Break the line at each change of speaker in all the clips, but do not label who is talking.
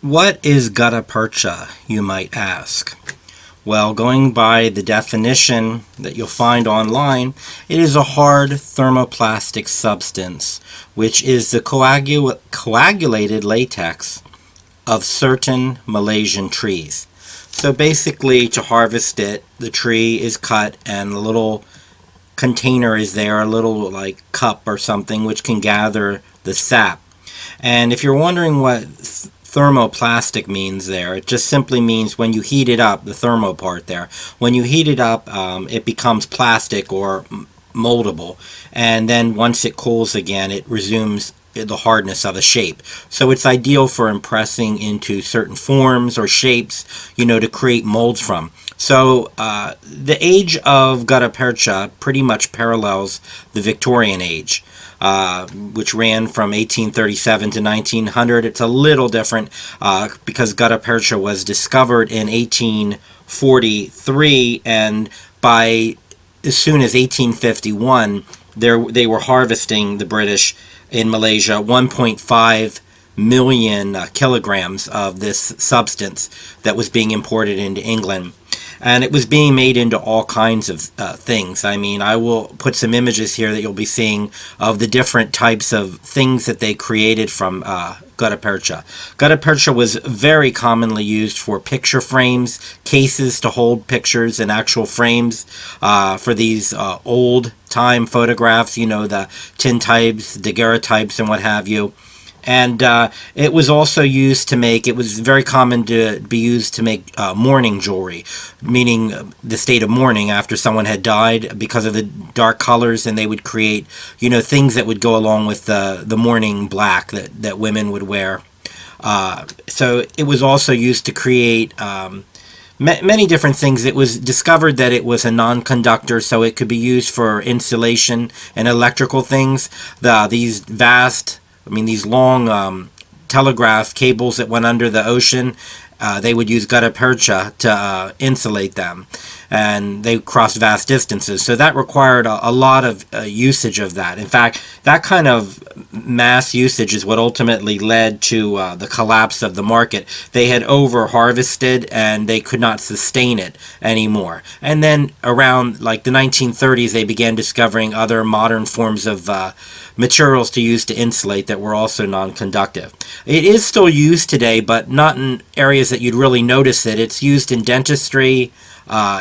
What is gutta-percha, you might ask? Well, going by the definition that you'll find online, it is a hard thermoplastic substance, which is the coagulated latex of certain Malaysian trees. So basically, to harvest it, the tree is cut and a little container is there, a little like cup or something, which can gather the sap. And if you're wondering what thermoplastic means there, it just simply means when you heat it up, the thermo part there, when you heat it up, it becomes plastic or moldable, and then once it cools again, it resumes the hardness of a shape. So it's ideal for impressing into certain forms or shapes, to create molds from. So the age of gutta-percha pretty much parallels the Victorian age, which ran from 1837 to 1900. It's a little different because gutta-percha was discovered in 1843, and by as soon as 1851, they were harvesting, the British in Malaysia, 1.5 million kilograms of this substance that was being imported into England. And it was being made into all kinds of things. I mean, I will put some images here that you'll be seeing of the different types of things that they created from gutta-percha. Gutta-percha was very commonly used for picture frames, cases to hold pictures and actual frames for these old-time photographs, the tintypes, daguerreotypes, and what have you. And it was also used to make, it was very common to be used to make mourning jewelry, meaning the state of mourning after someone had died because of the dark colors, and they would create, things that would go along with the mourning black that women would wear. So it was also used to create many different things. It was discovered that it was a non-conductor, so it could be used for insulation and electrical things. These long telegraph cables that went under the ocean, they would use gutta-percha to insulate them, and they crossed vast distances. So that required a lot of usage of that. In fact, that kind of mass usage is what ultimately led to the collapse of the market. They had over-harvested, and they could not sustain it anymore. And then around like the 1930s, they began discovering other modern forms of materials to use to insulate that were also non-conductive. It is still used today, but not in areas that you'd really notice it. It's used in dentistry,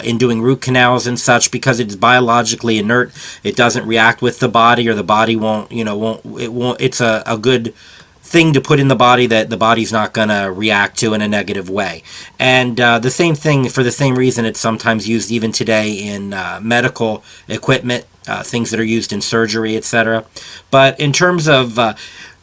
in doing root canals and such, because it's biologically inert. It doesn't react with the body, or the body won't. It's a good thing to put in the body that the body's not going to react to in a negative way. And the same thing, for the same reason, it's sometimes used even today in medical equipment, things that are used in surgery, etc. But in terms of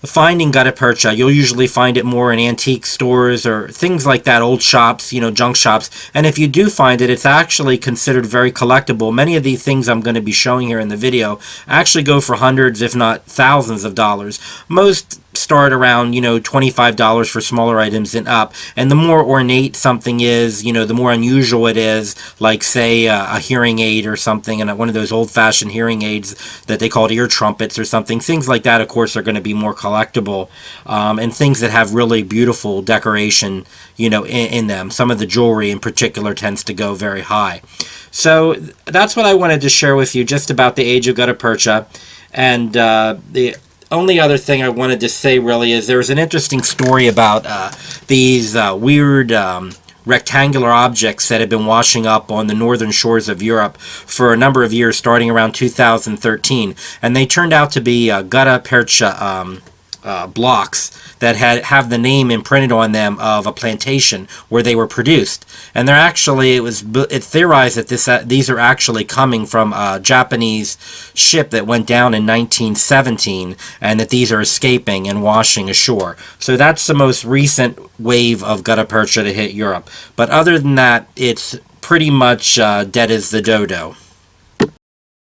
finding gutta-percha, you'll usually find it more in antique stores or things like that, old shops, junk shops. And if you do find it, it's actually considered very collectible. Many of these things I'm going to be showing here in the video actually go for hundreds, if not thousands of dollars. Most start around, $25 for smaller items and up. And the more ornate something is, the more unusual it is, like, say, a hearing aid or something, and one of those old-fashioned hearing aids that they called ear trumpets or something. Things like that, of course, are going to be more collectible, and things that have really beautiful decoration, in them. Some of the jewelry in particular tends to go very high. So that's what I wanted to share with you just about the age of gutta-percha. And the only other thing I wanted to say really is there's an interesting story about these weird rectangular objects that have been washing up on the northern shores of Europe for a number of years, starting around 2013. And they turned out to be gutta-percha blocks that have the name imprinted on them of a plantation where they were produced. And they're actually, it's theorized that these are actually coming from a Japanese ship that went down in 1917, and that these are escaping and washing ashore. So that's the most recent wave of gutta-percha to hit Europe. But other than that, it's pretty much dead as the dodo.